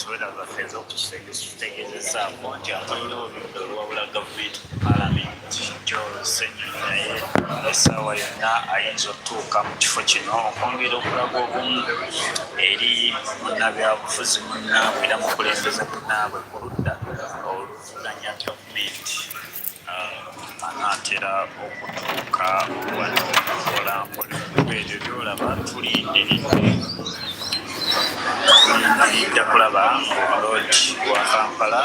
as well as affairs okukitegeezezaako nti akulira oludda olwawula gavumenti mu paalamenti Joel Ssenyonyi naye essaawa yonna ayinza okutuuka mu kifo kino okwongera okulaga obumu eri munnabyabufuzi munnaabwe era mukulembeze munnaabwe ku ludda oluvuganya gavumenti anaatera okutuuka wano mpolampola ebyo byolaba tulidde kulaba omulodi wa Kampala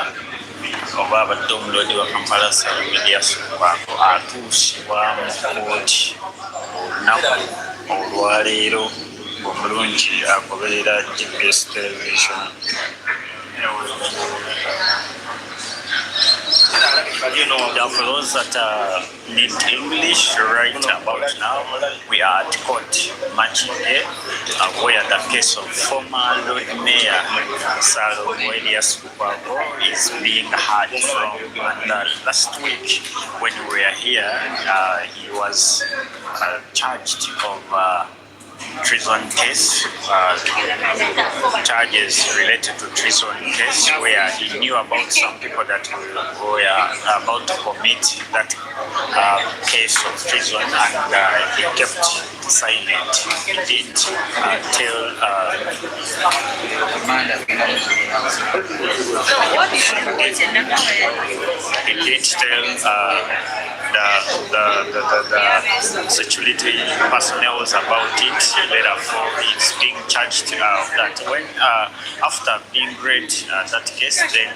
oba abadde omulodi wa Kampala Erias Lukwago atuusibwa mu kkooti olunaku olwaleero ng'omulungi agoberera GPS television. For those that need English right about now, we are at court Machinge, where the case of former Lord Mayor Erias Lukwago is being heard from. And last week, when we were here, he was charged of treason case, charges related to treason case, where he knew about some people that were about to commit that case of treason, and he kept silent. He didn't tell the security personnel about it. Therefore, he's being charged that when after being read that case, then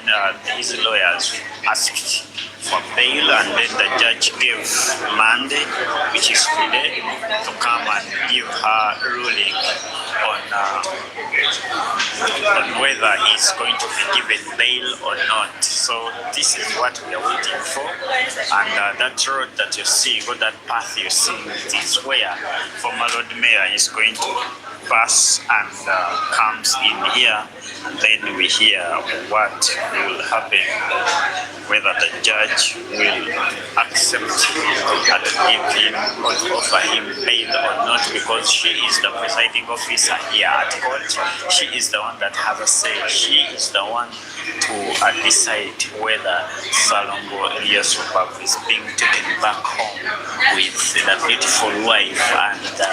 his lawyers asked for bail, and then the judge gave Monday, which is today, to come and give her ruling on whether he's going to be given bail or not. So this is what we are waiting for, and that road that you see, or that path you see, is where former Lord Mayor is going to pass and comes in here, and then we hear what will happen, whether the judge will accept and give him or offer him bail or not, because she is the presiding officer here at court. She is the one that has a say. She is the one to decide whether Erias Lukwago is being taken back home with the beautiful wife and the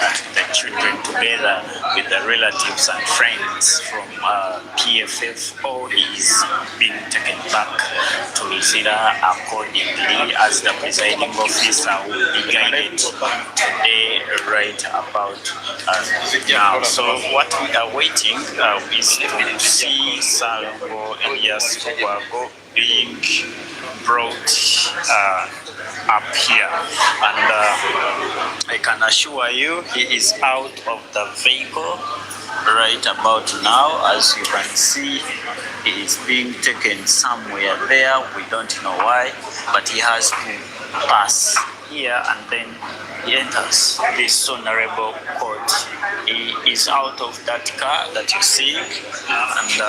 children, together with the relatives and friends from PFF, or he is being taken back to Zira accordingly, as the presiding officer will be guided today right about now. So what we are waiting is to see Erias Lukwago being brought up here, and I can assure you he is out of the vehicle right about now. As you can see, he is being taken somewhere there. We don't know why, but he has to pass here, and then he enters this honorable court. He is out of that car that you see, and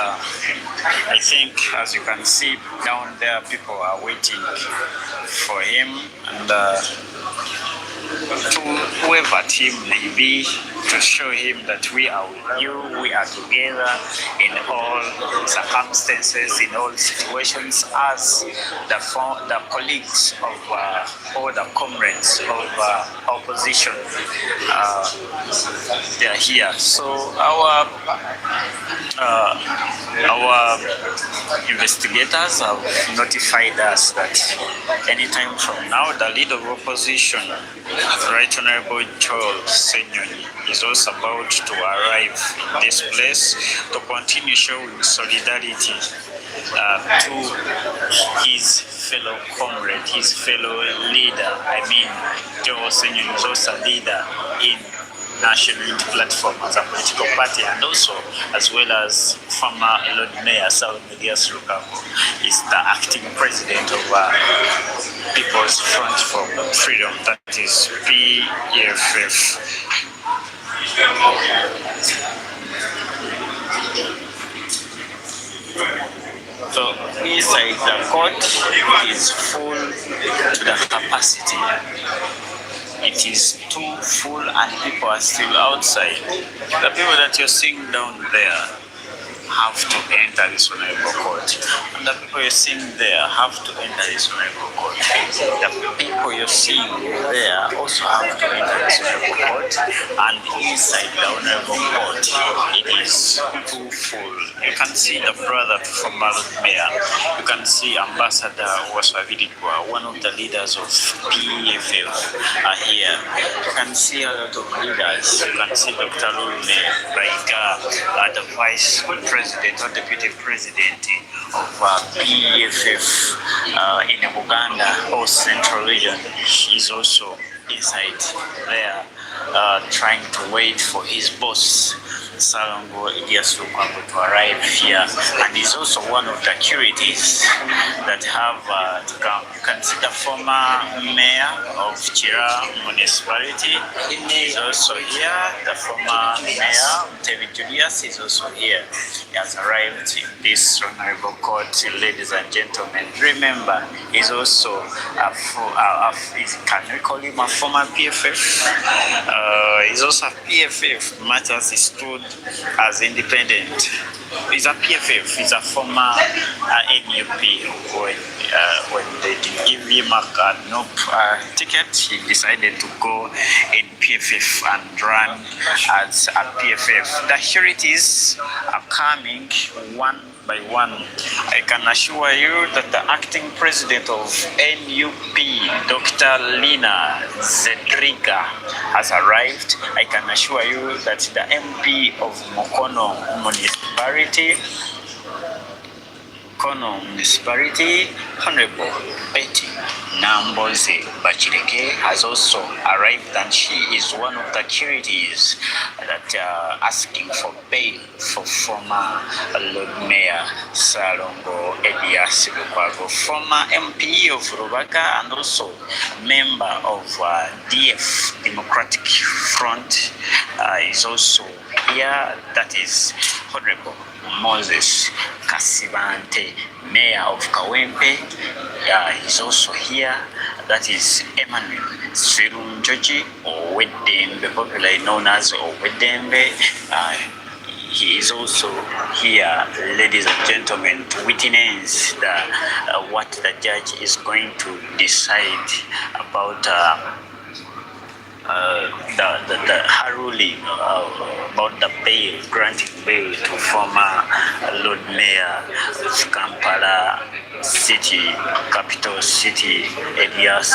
I think, as you can see down there, people are waiting for him, and to whoever team may be, to show him that we are with you, we are together in all circumstances, in all situations, as the colleagues of all the comrades of opposition. They are here. So our investigators have notified us that anytime from now, the leader of opposition, Right Honorable Joel Ssenyonyi, is also about to arrive in this place to continue showing solidarity to his fellow comrade, his fellow leader. I mean, Joel Ssenyonyi is also a leader in National Unity Platform as a political party, and also as well as former Lord Mayor Erias Lukwago is the acting president of People's Front for Freedom, that is PFF. So inside the court is full to the capacity. It is too full and people are still outside. The people that you're seeing down there have to enter this honorable court. And the people you're seeing there have to enter this honorable court. The people you're seeing there also have to enter this honorable court. And inside the honorable court, it is too full. You can see the brother from Lord Mayor. You can see Ambassador Waswavidigwa, one of the leaders of PFF are here. You can see a lot of leaders. You can see Dr. Lune, like the Vice President or Deputy President of PFF in Uganda or Central Region. He's also inside there trying to wait for his boss, Salongo ERIAS LUKWAGO, to arrive here, and he's also one of the curates that have to come. You can see the former mayor of Chira municipality is also here. The former mayor, David Julius, is also here. He has arrived in this honorable court, ladies and gentlemen. Remember, he's also can we call him a former PFF? He's also a PFF, matters he stood as independent. He's a PFF, he's a former NUP. When they didn't give him a ticket, he decided to go in PFF and run as a PFF. The sureties are coming one by one. I can assure you that the acting president of NUP, Dr. Lina Zedriga, has arrived. I can assure you that the MP of Mukono municipality, Honorable Betty Namboze Bachireke, has also arrived, and she is one of the charities that are asking for bail for former Lord Mayor Salongo ERIAS LUKWAGO, former MP of Rubaga and also member of DF Democratic Front, is also here. That is Honorable Moses Kasibante, Mayor of Kawempe, is also here. That is Emmanuel Sirunjoji Owedembe, popularly known as Owedembe. He is also here, ladies and gentlemen, to witness what the judge is going to decide about her ruling about the bail, granting bail to former Lord Mayor of Kampala City, capital city, ERIAS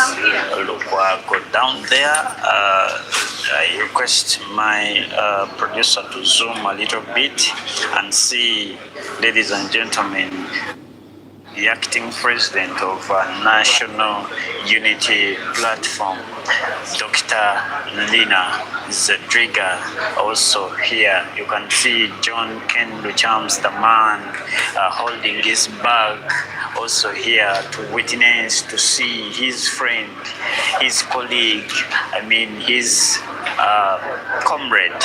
LUKWAGO. Down there, I request my producer to zoom a little bit and see, ladies and gentlemen, the acting president of National Unity Platform, Dr. Lina Zedriga, also here. You can see John Ken Luchams, the man holding his bag, also here to witness, to see his friend, his colleague, his comrade,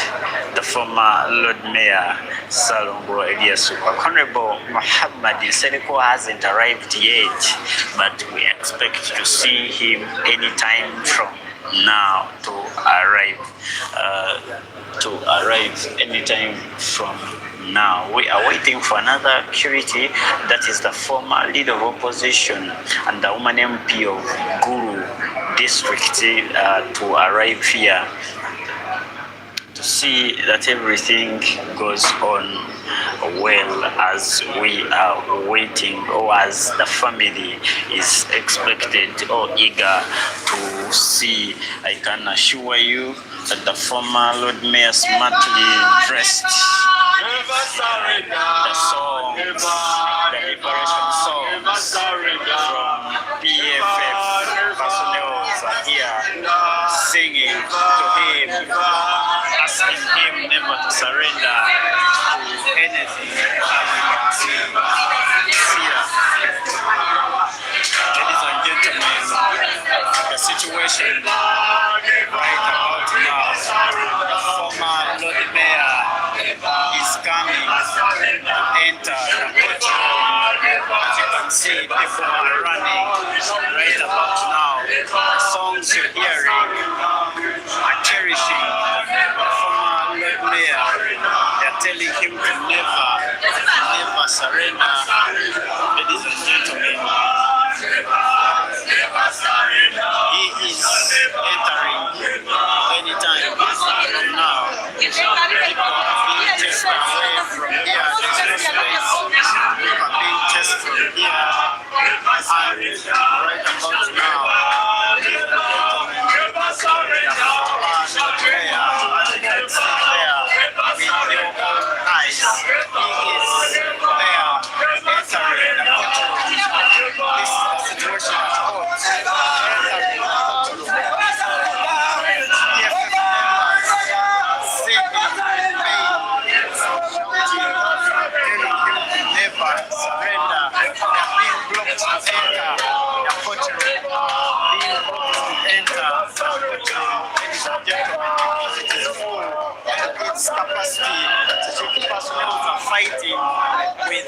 the former Lord Mayor Salongo ERIAS LUKWAGO. Honorable Muhammad Seleko hasn't arrived yet, but we expect to see him anytime from now to arrive anytime from now. We are waiting for another curate, that is the former leader of opposition and the woman MP of Guru district, to arrive here to see that everything goes on well as we are waiting, or as the family is expected or eager to see. I can assure you that the former Lord Mayor, smartly dressed, the songs, the liberation songs from PFF personnel are here singing to him, asking him never to surrender to anything. As you can see here, ladies and gentlemen, the situation right about now, the former Lord Mayor is coming to enter the courtroom. As you can see, people are running right about now. The songs you're hearing are cherishing the former Lord Mayor. They're telling him to never surrender. Ladies and gentlemen, he is entering anytime from now. People are being chased away from here. There's no space. People are being chased from here. And right about now, capacity, such personnel are fighting with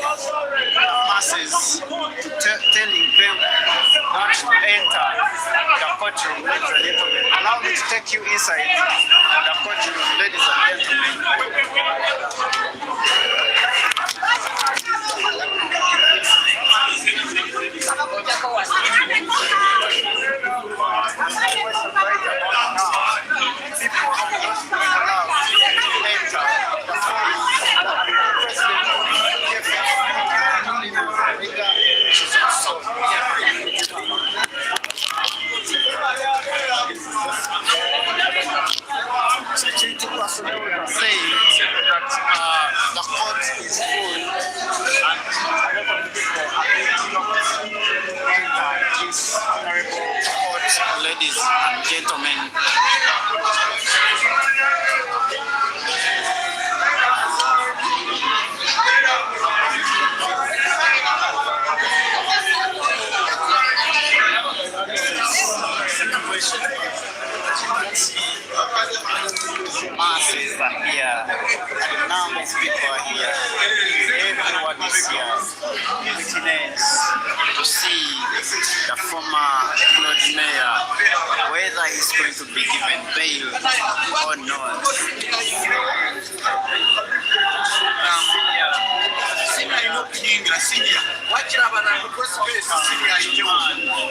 masses, telling them not to enter the courtroom, ladies and gentlemen. Allow me to take you inside the courtroom, ladies and security personnel are saying that the court is full and a lot of people are being enter this honorable court, ladies and gentlemen. Masses are here, the number of people are here, everyone is here, witness to see the former Lord Mayor, whether he's going to be given bail or not.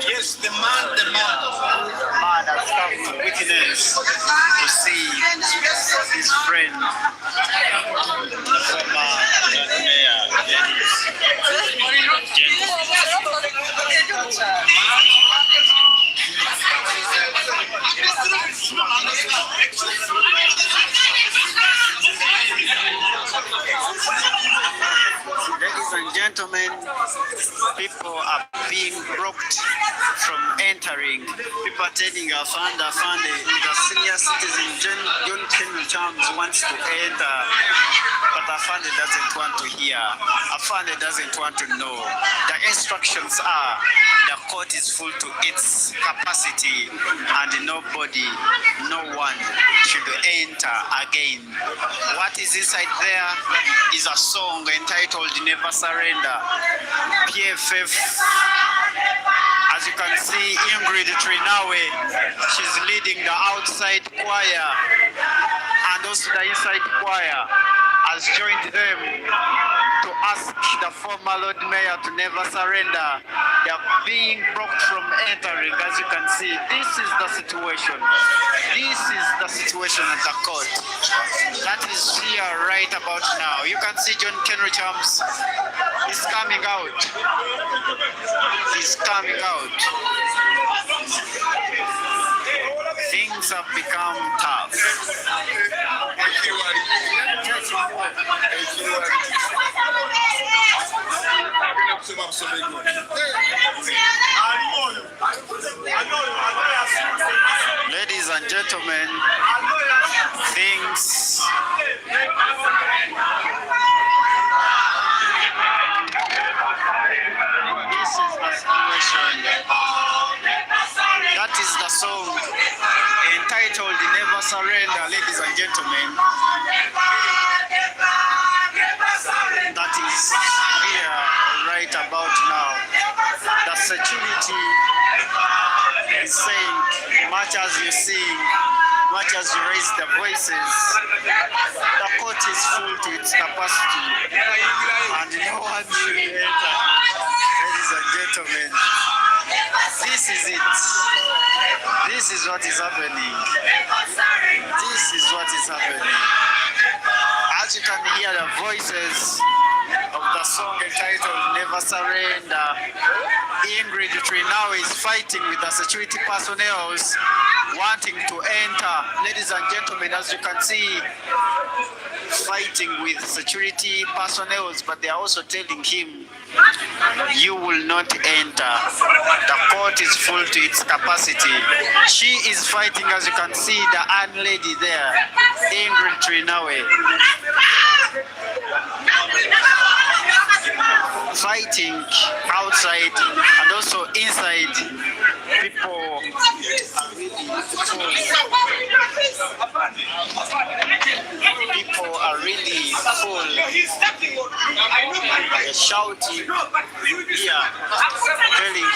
Yes, the man has come to witness to see his friend, the former Ladies and gentlemen, people are being blocked from entering. People are telling Afande, the senior citizen John Henry Charles wants to enter, but Afande doesn't want to hear. Afande doesn't want to know. The instructions are the court is full to its capacity and nobody, no one should enter again. What is inside there is a song entitled Never Surrender. PFF, as you can see, Ingrid Trinawe, she's leading the outside choir, and also the inside choir has joined them to ask the former Lord Mayor to never surrender. They are being blocked from entering. As you can see, this is the situation. This is the situation at the court. That is here right about now. You can see John Henry Chams is coming out. He's coming out. Things have become tough. Ladies and gentlemen, things this is the situation. That is the song entitled Never Surrender, ladies and gentlemen. That is here right about now. The security is saying, much as you see much as you raise the voices, the court is full to its capacity, and no one should enter. Ladies and gentlemen, this is it. This is what is happening. This is what is happening. As you can hear the voices of the song entitled Never Surrender, Ingrid Trinawe is fighting with the security personnel wanting to enter. Ladies and gentlemen, as you can see, fighting with security personnel, but they are also telling him, you will not enter. The court is full to its capacity. She is fighting, as you can see, the Ann lady there, Ingrid Trinawe, fighting outside and also inside. People are really full. People are really full. They're shouting here, telling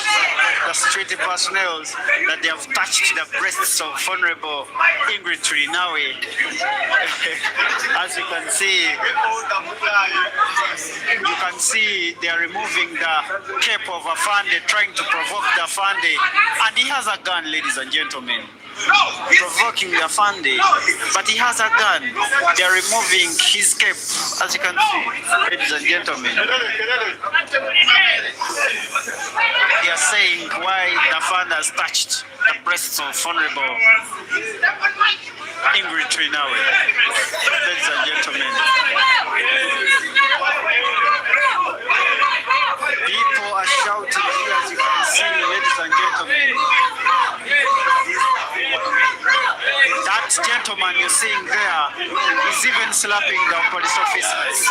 the security personnel that they have touched the breasts of Honorable Ingrid Trinawe. As you can see they are removing the cape of Afande, trying to provoke the Afande, and he has a gun, ladies and gentlemen. Provoking the Afande, but he has a gun. They are removing his cape, as you can see, ladies and gentlemen. They are saying why the Afande has touched the breasts of Honorable Ingrid Trinawe. Ladies and gentlemen, people are shouting here, as you can see, ladies and gentlemen. That gentleman you're seeing there is even slapping the police officers.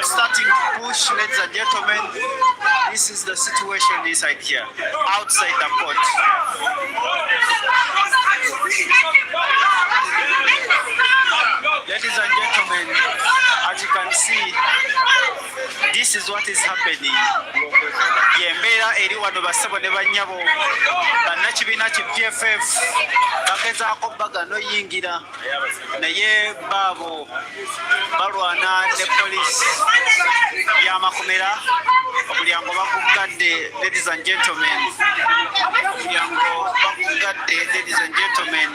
Starting to push, ladies and gentlemen. This is the situation inside here, outside the court. Ladies and gentlemen, as you can see, this is what is happening. Yembera eri wano basabo ne banyabo bannakibina ki PFF bagezaako bagano yingira naye baabo balwana ne polisi y'amakomera omulyango bakugadde. Ladies and gentlemen, omulyango bakugadde. Ladies and gentlemen,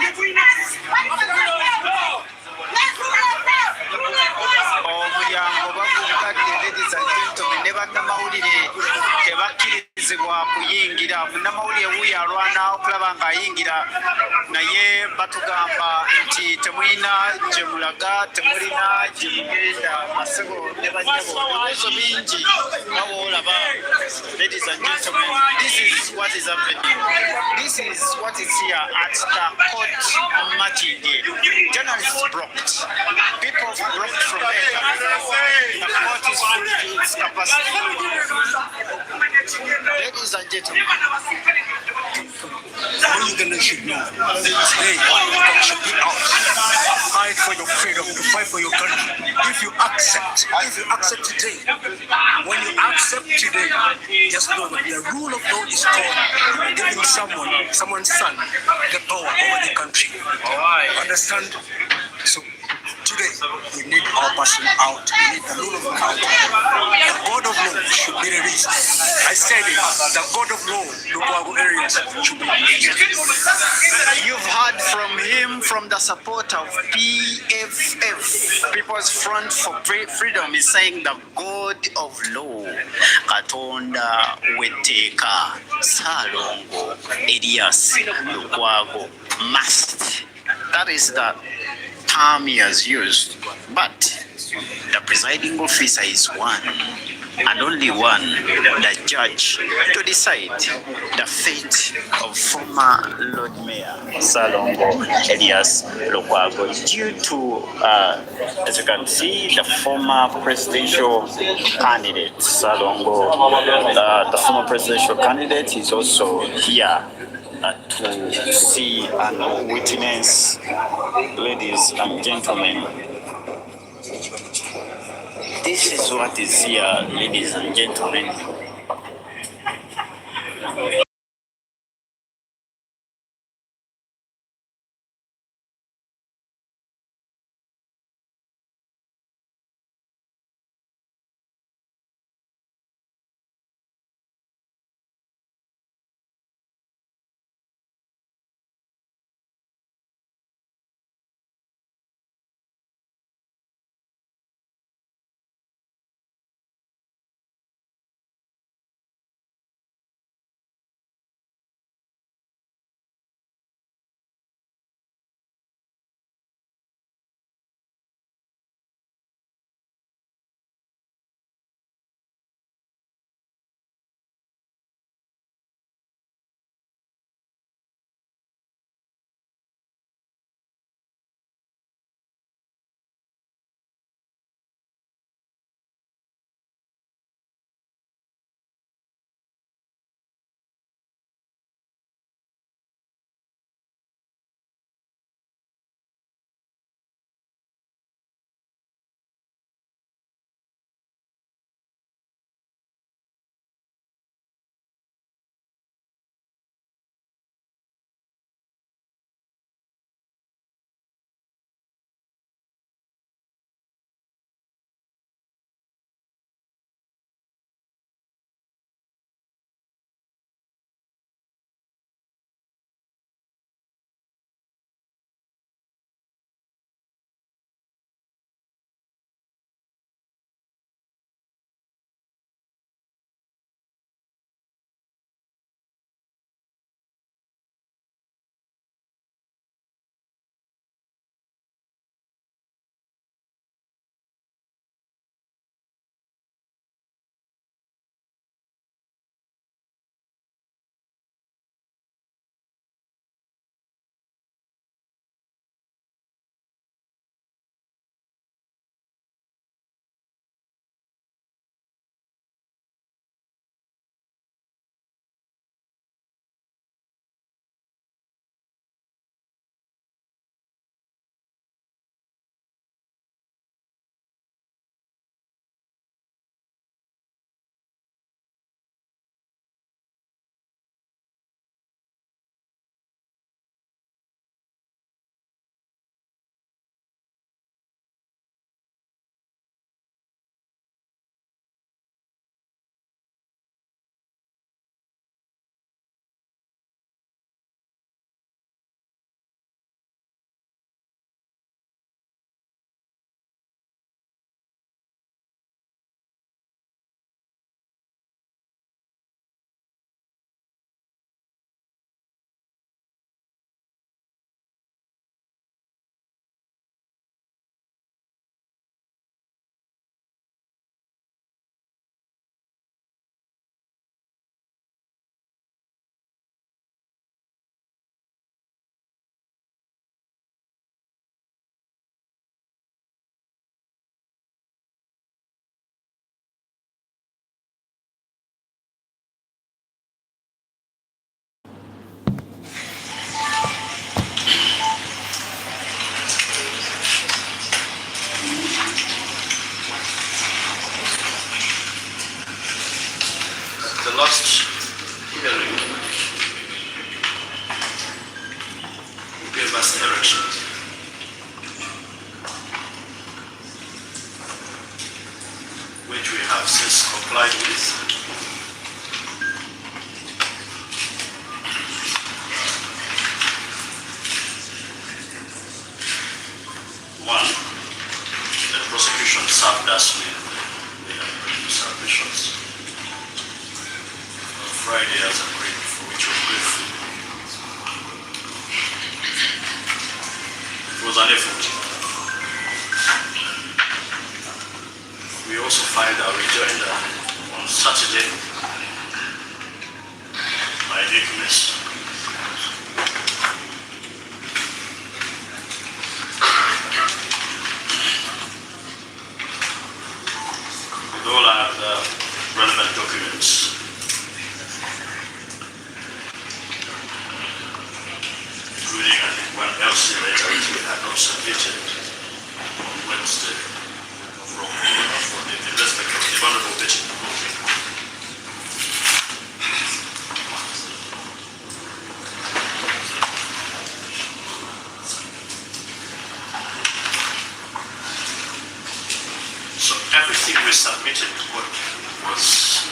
omulyango bakugadde. Ladies and gentlemen, ne bannamawulire tebakkirizibwa kuyingira. Munnamawulire wuyo alwana okulaba ng'ayingira, naye batugamba nti temulina gye mulaga, temulina gye mugenda. Masebo ne bannyabo ebibuuzo bingi baba olaba. Ladies and gentlemen, this is what is happening. This is what is here at the court Makinde. Journalists blocked. People blocked from there. The court is full to its capacity. Ladies and gentlemen, all Ugandans should know today should be out. Fight for your freedom, to fight for your country. If you accept today, when you accept today, just know that the rule of law is called giving someone's son, the power over the country. Understand? So today, we need our person out. We need the rule of law out. The God of law should be released. I said it. The God of law, LUKWAGO ERIAS, should be released. you've heard from him, from the support of PFF, People's Front for Freedom, is saying the God of law, Katonda Weteka, Salongo, ERIAS, LUKWAGO, must. That is the term he has used, but the presiding officer is one and only one, the judge, to decide the fate of former Lord Mayor Salongo ERIAS LUKWAGO due to, as you can see, the former presidential candidate Salongo. The former presidential candidate is also here to see and witness, ladies and gentlemen. This is what is here, ladies and gentlemen. the last hearing, who gave us directions, which we have since complied with. One, the prosecution served us with the submissions on Friday as agreed, for which we're grateful. It was an effort. We also filed our rejoinder on Saturday. I did miss. With all our relevant documents. Including, I think, one else letter which we had not submitted on Wednesday from the respect of the Honorable Betty. So everything we submitted was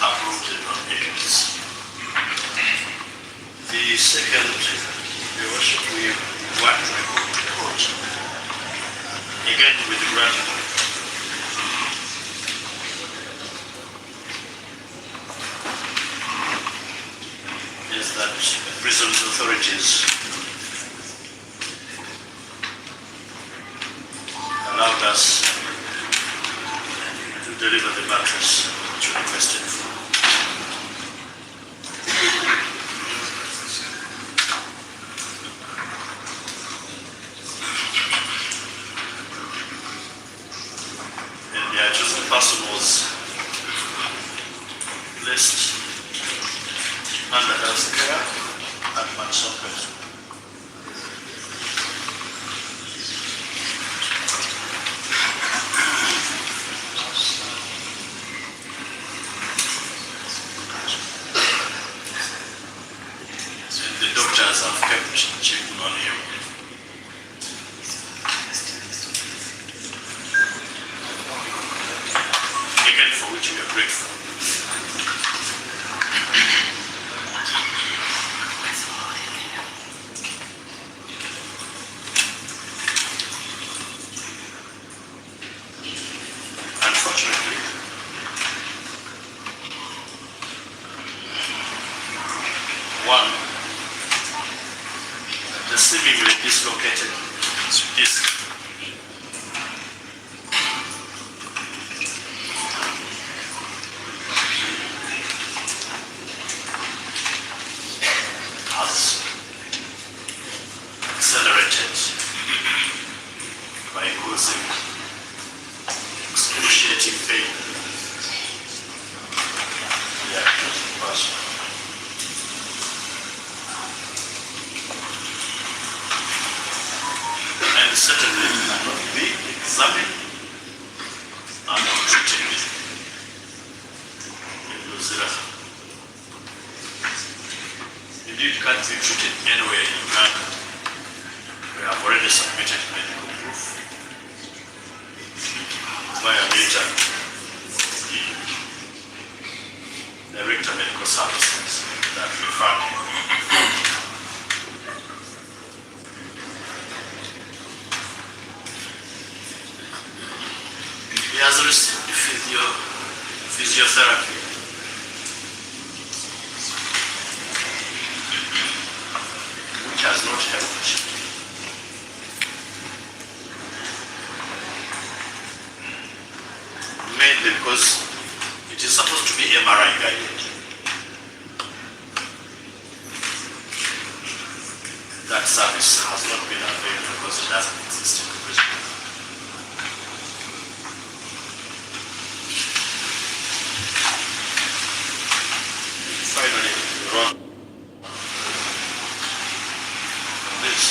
uploaded on ERIAS. The second, Your Worship, we want to report to the court, again with the grant. Is that prison authorities allowed us to deliver the mattress which we requested for. And the accused person was placed under health care at Manson Prison. And the doctors have kept checking on him. Again, for which we are grateful. Unfortunately, one, the seemingly dislocated disc has accelerated by causing excruciating pain. The accused person. And certainly cannot be examined and treated in Luzira. Indeed, can't be treated anywhere in Uganda. We have already submitted medical proof via later the Director Medical Services that referred him. He has received physiotherapy. Which has not helped. Mainly because it is supposed to be MRI guided. That service has not been available because it doesn't exist in the prison. Finally, Ron, this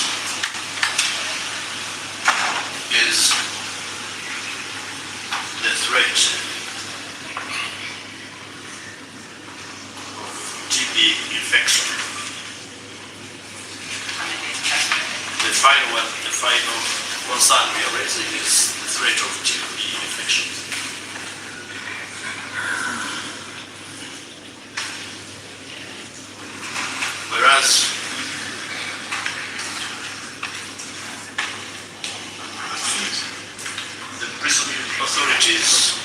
is the threat infection. The final concern we are raising is the threat of TB infection. Whereas the prison authorities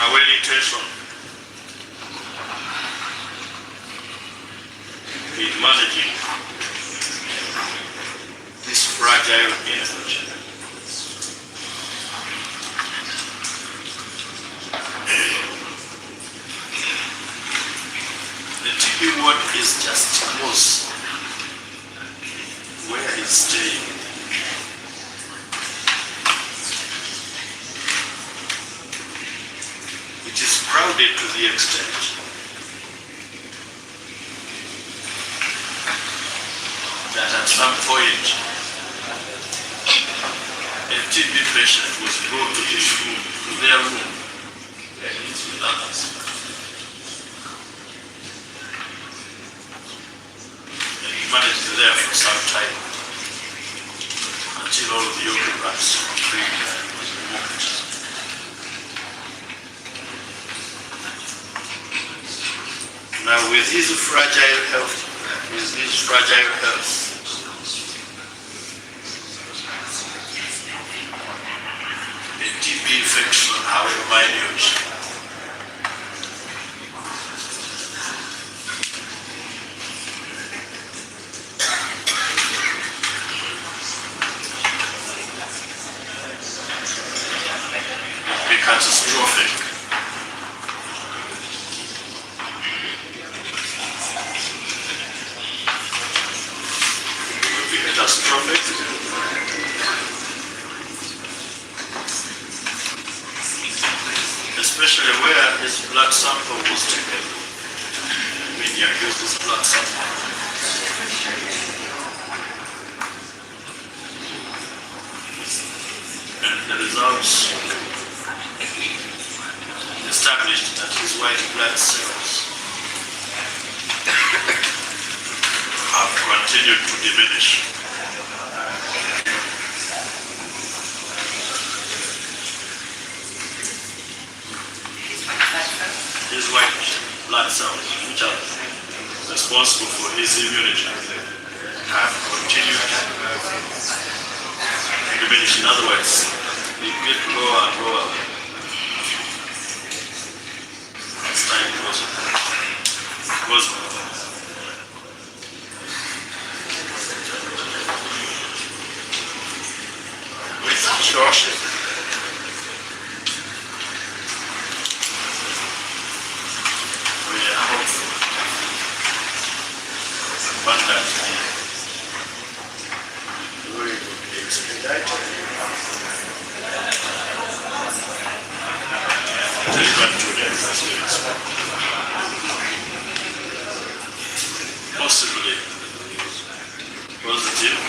are well-intentioned in managing this fragile infection. The TB ward is just close where he's staying. It is crowded to the extent that at some point a TB patient was brought to his room, to their room, where he is with others. And he managed there for some time until all of the occupants was removed. Now with his fragile health, a TB infection, however minute, be catastrophic. Catastrophic. Especially where his blood sample was taken. Media used his blood sample. And the results established that his white blood cells have continued to diminish. His white blood cells, which are responsible for his immunity, have continued to diminish. In other words, they get lower and lower as time goes on. With caution, we are hopeful abundantly we will be expedited. Delivered to them as we expect. Possibly positive.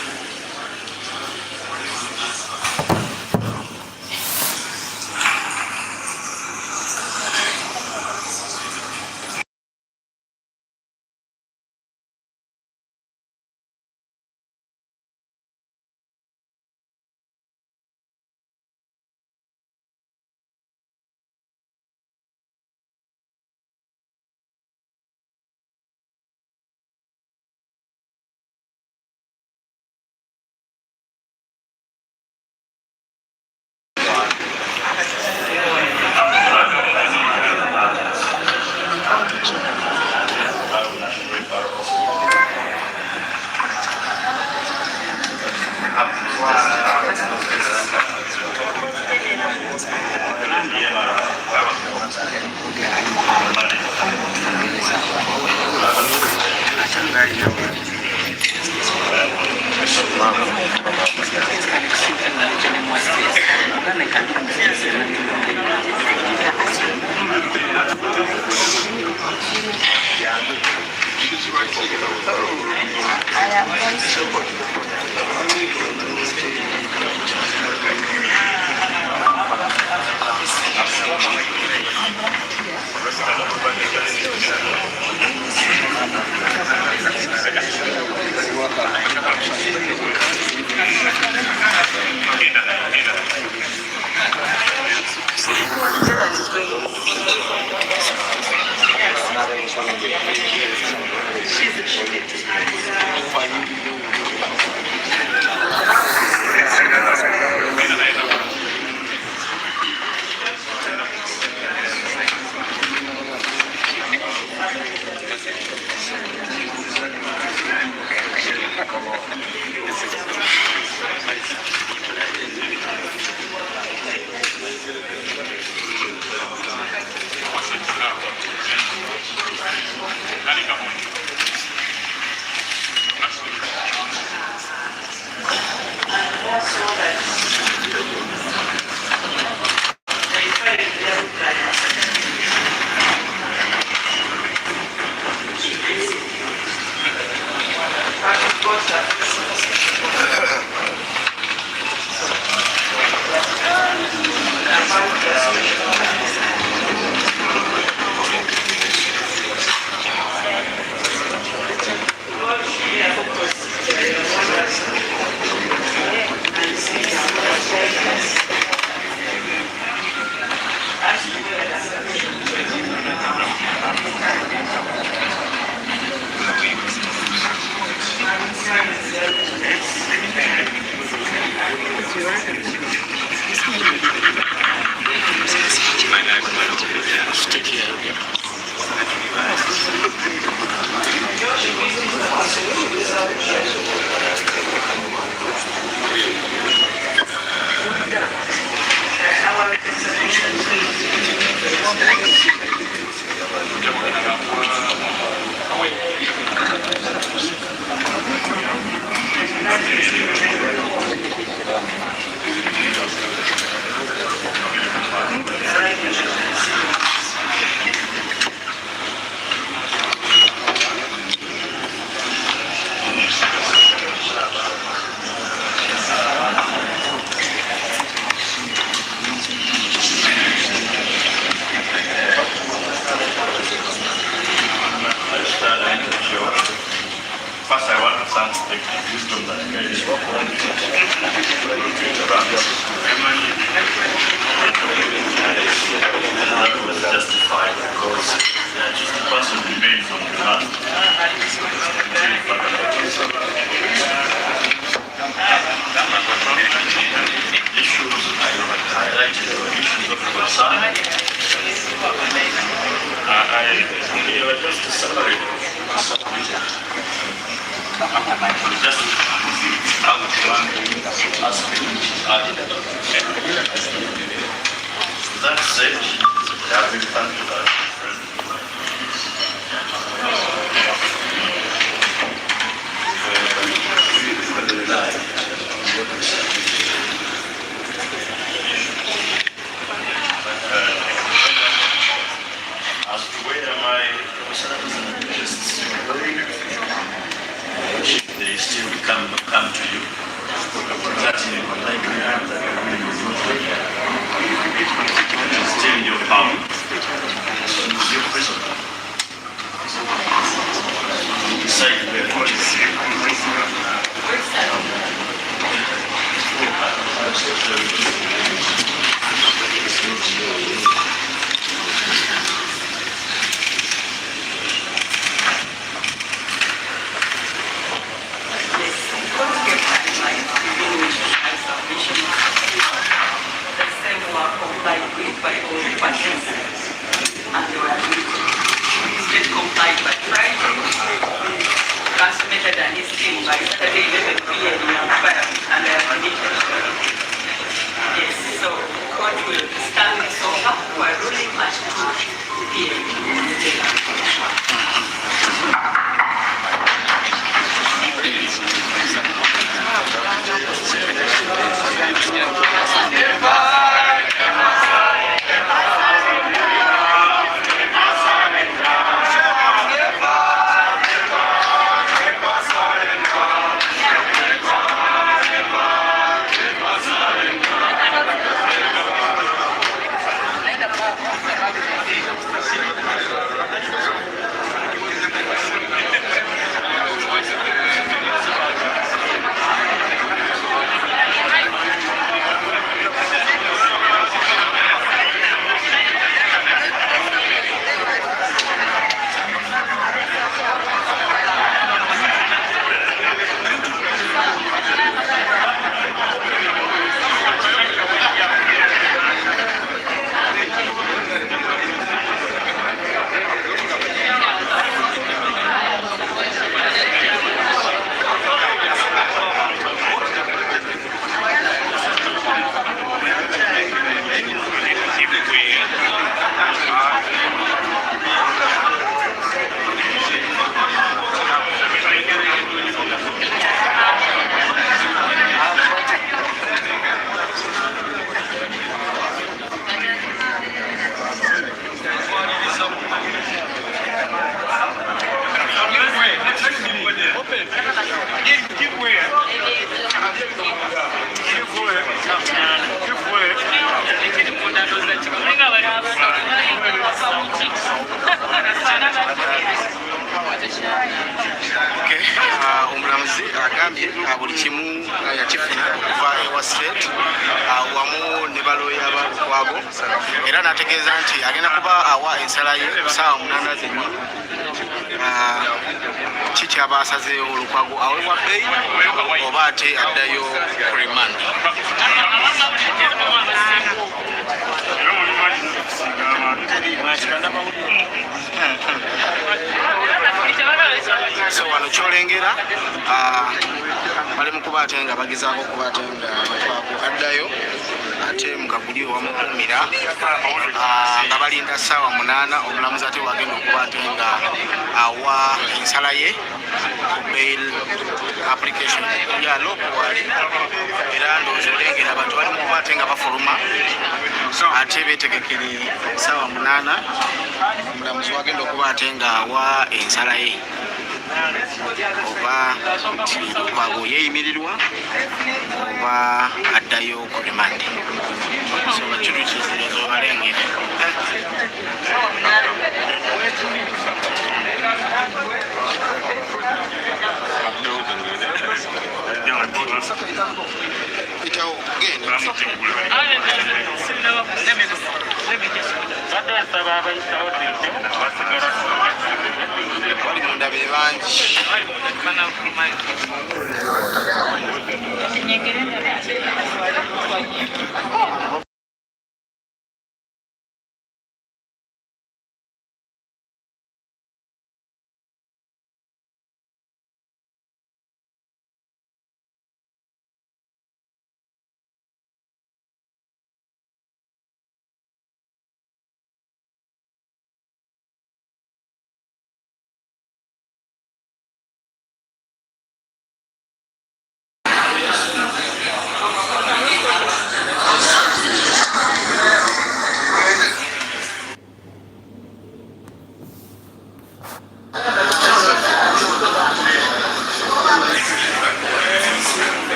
First, I want to thank the wisdom that God is around us. That was justified because just the person remained from the land. Issues I highlighted were issues of concern. I just celebrate. Just how one aspect which is added. That said, I have been thankful for as to where my they still come to you. That is still in your power. It's your prison. Decide where to transmitted and is seen by Saturday 11 p.m. and yes, so court will stand so up for ruling at 2 p.m. agambye buli kimu yakifuna okuva ewa state wamu ne baloya ba Lukwago, era n'ategeeza nti agenda kuba awa ensala ye ssaawa 8 zennyini. Kiki aba asazeewo Lukwago aweebwa bbeeyi oba ate addayo ku remand. So wano kyolengera bali mu kuba ate nga bagezaako okuba ate nga Lukwago addayo ate mukaguli owamukuumira nga balinda ssaawa 8 omulamuzi ate wagenda okuba ate nga awa ensala ye ku bail application ya lokuwali, era ndowooza olengera abantu bali mu kuba ate nga bafuluma ate beetegekere ssaawa 8 omulamuzi wagenda okuba ate nga awa ensala ye oba nti Lukwago yeeyimirirwa oba addayo ku rimande. So kitu kizirezo balengere bali munda be bangi.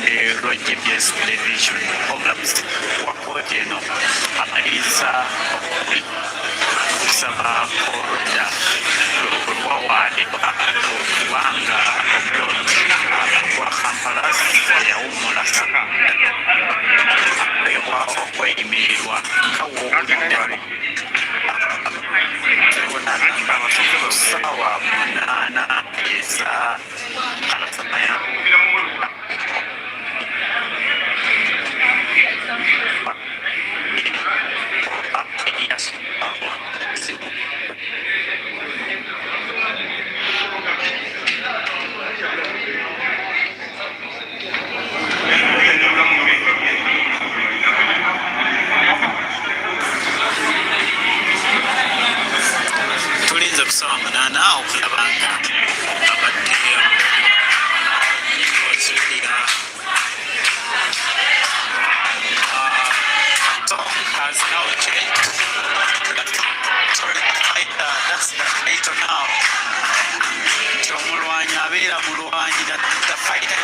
ERIAS television programs wakote no amaliza kusaba koda wawade wanga wa Kampala ya umula kwa okwemirirwa kawo sawa munana eza alasamaya tulinze kusaba munana okulabanga abadde ozulira has now changed. That's the later now. Chomulwanyi abeera mulwanyi the fighter.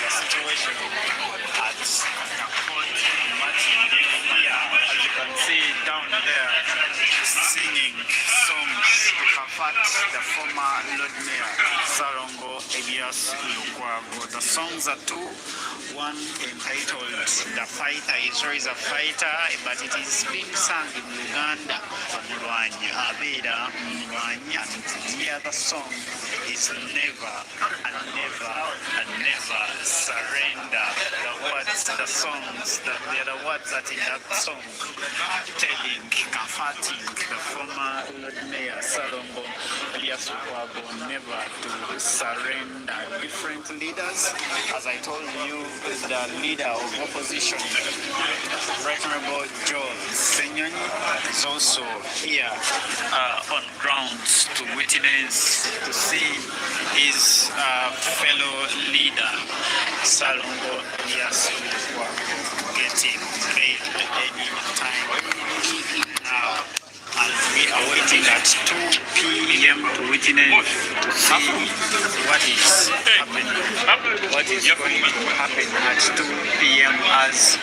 Situation at the point, Elias Lukwago. The songs are two. One entitled The Fighter, is always a fighter, but it is being sung in Uganda. Mulwanyi Abeda Mulwanyi, and the other song is Never and Never and Never Surrender. The songs, the other words that in that song, telling, comforting the former Lord Mayor Salongo Elias Lukwago never to surrender. Different leaders, as I told you, the leader of opposition, Right Honorable John Senyonyi, is also here on grounds to witness, to see his fellow leader, Salongo Elias Lukwago, getting paid any time now. And we are waiting at 2 p.m. to witness, to see what is happening, what is going to happen at 2 p.m. as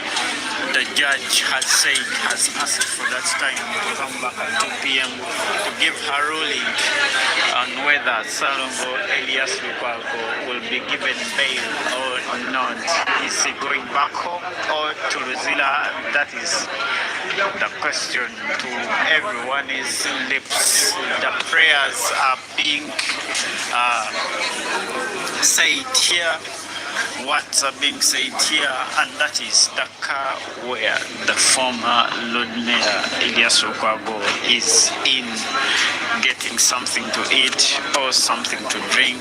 the judge has said, has asked for that time to come back at 2 p.m. to give her ruling on whether Salongo Elias Lukwago will be given bail or not. Is he going back home or to Luzila? That is the question to everyone's lips. The prayers are being said here. Words are being said here, and that is the car where the former Lord Mayor Elias Lukwago is in, getting something to eat or something to drink,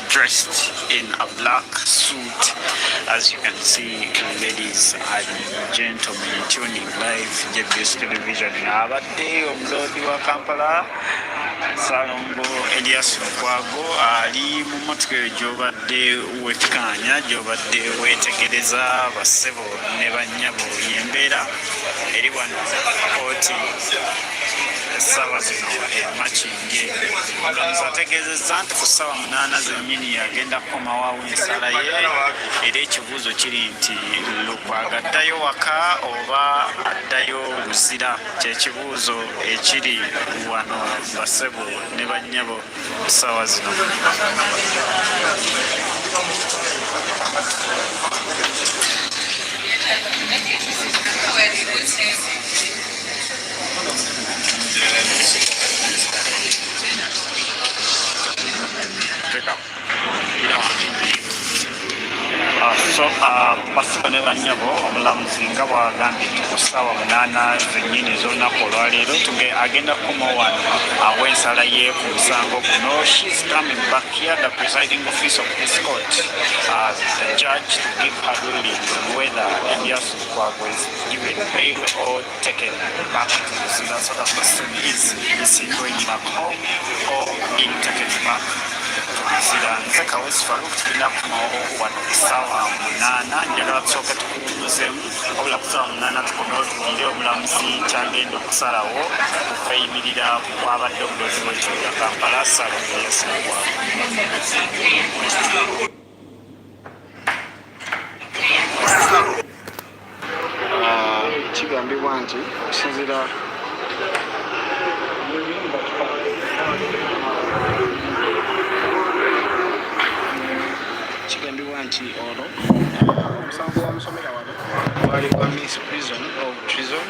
dressed in a black suit. As you can see, ladies and gentlemen, tuning live JBS television. Abadde omulodi wa Kampala Salongo Elias Lukwago ali mu motoka gy'obadde wekkanya, gy'obadde weetegereza bassebo ne bannyabo y'embeera eri wano kooti essaawa zino Makinge. Omulangizi ategeezezza nti ku ssaawa 8 zennyini yagenda kukomawo ensala ye, era ekibuuzo kiri nti Lukwago addayo waka oba addayo Luzira? Kyekibuuzo ekiri wano bassebo ne bannyabo essaawa zino. Bassebo ne bannyabo, omulamuzi nga bw'agambye nti ku ssaawa 8 zennyini ez'olunaku olwaleero agenda kukomawo wano aw'ensala ye ku musango guno. She's coming back here, the presiding officer of this court, as the judge, to give her ruling whether Elias Lukwago is given bail or taken back to the Luzira. So the question is he going back home or being taken back? Nseka wesifalu tugenda kukomawo wano ku ssaawa 8. Njagala tusooke tukubuuzeemu, wabula ku ssaawa 8 tukomewo tuwulire omulamuzi kyagenda okusalawo okuyimirira kwabadde obulozi bw'ekibuga Kampala Salongo Elias Lukwago. Kigambibwa nti okusinziira nti ono omusango wamusomera wano gwali gwa misprision of treason,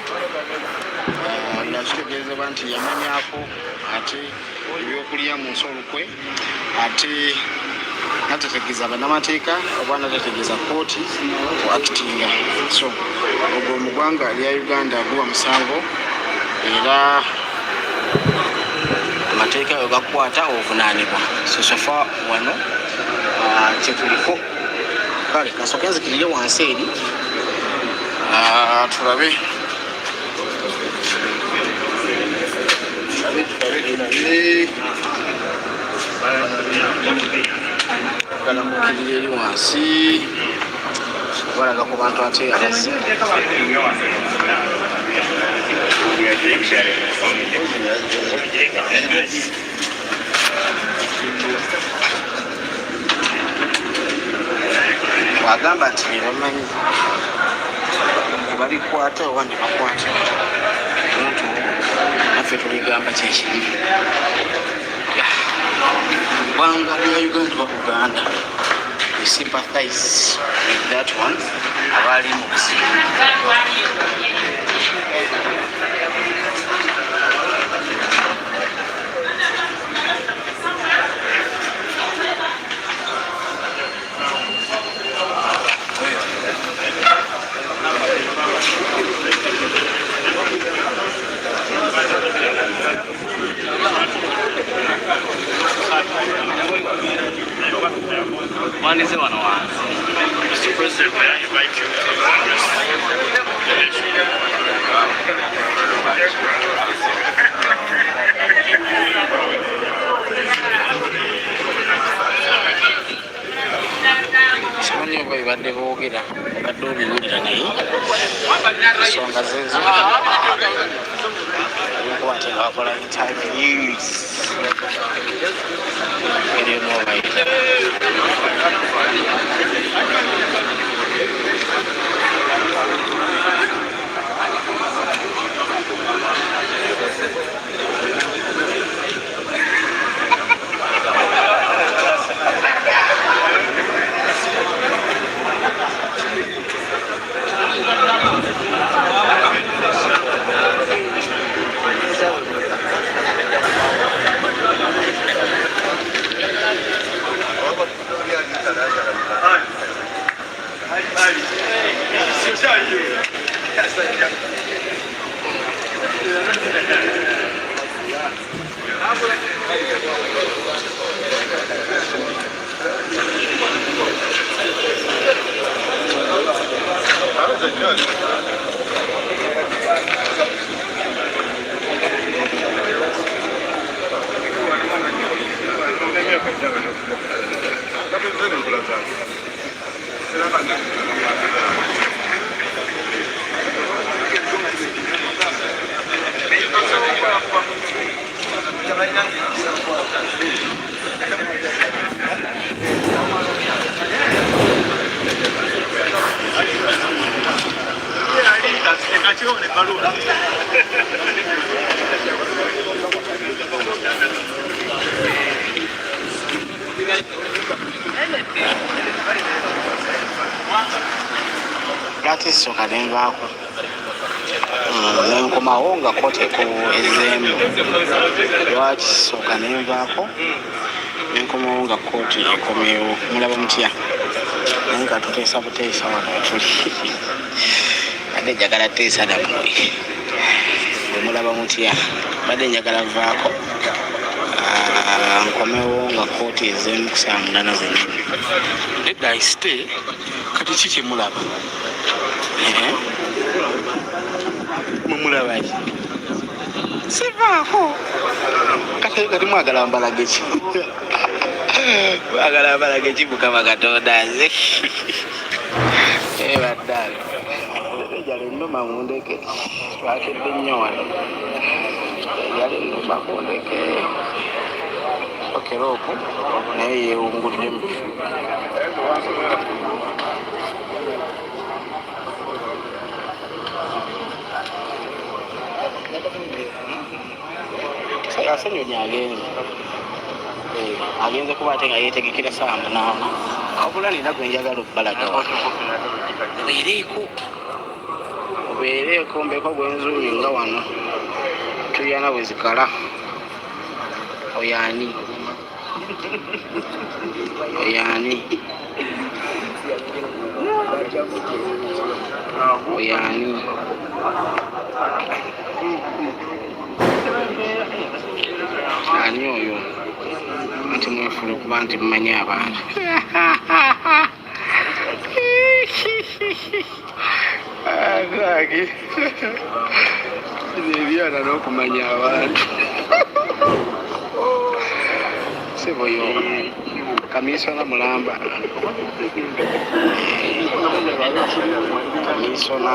nga kitegeezebwa nti yamanyako ate ebyokulya mu nsi olukwe, ate natetegeeza bannamateeka oba natetegeeza kooti ku actinga. So ogwo mu ggwanga lya Uganda guwa musango, era amateeka yo gakukwata obuvunaanibwa. So sofa wano kyetuliko. Kale kasooke nzikirire wansi eri tulabe galamukirire eri wansi balaga ku bantu ate abazzi agamba nti bebamanyi babikwata oba ne bakwata naffe tuligamba kyekiri. Uganda Uganda. We sympathize with that one. Abali mu One is the one. Mr. President, may I invite you to address the nation? Simanyi oba ebadde boogera obadde obiwulira naye ensonga zezo olwokuba nti nga bakola interviews eryonobaita lwaki sooka nenvaako nenkomawo nga kote ku ezeemu lwaki sooka nenvaako nenkomawo nga kooti ekomeewo mulaba mutya naye nga tuteesa buteesa wano tuli badde njagala teesa nammwe bwe mulaba mutya badde njagala vaako nkomewo nga kooti ezeemu ku saa 8 zennyini nedda isite kati kiki mulaba mumulabaki sivaako kati mwagala mbalage ki mwagala mbalage ki mukama katonda nze baddala ejala ennuma mundeke twakedde nnyo wano ejala ennuma mundeke okeroopu naye yeewunguddemu asenyonyi agenze kuba ate nga yeetegekera saa 8 wabula nina gwe njagala okubalaga obeereeko mbeeko gwenzuuyi nga wano tuyana bwe zikala oyani ani oyo anti mwefuna okuba nti mumanyi abantu agage ebyana n'okumanya abantu seboyo kamisona mulamba kamisona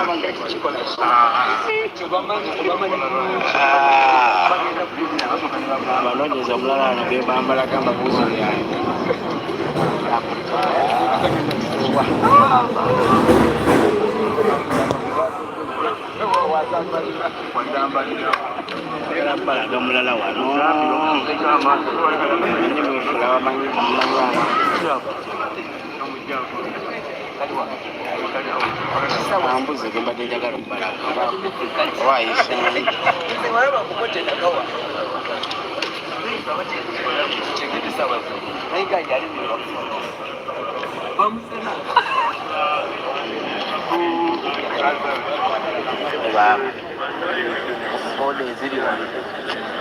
abanonyeza omulala ano bebambalaga amabuuzi byange balaga mulala wano nyimwefula bamanyi ambuzi gembadde njagala okubalaga owayisa Eba, all the video.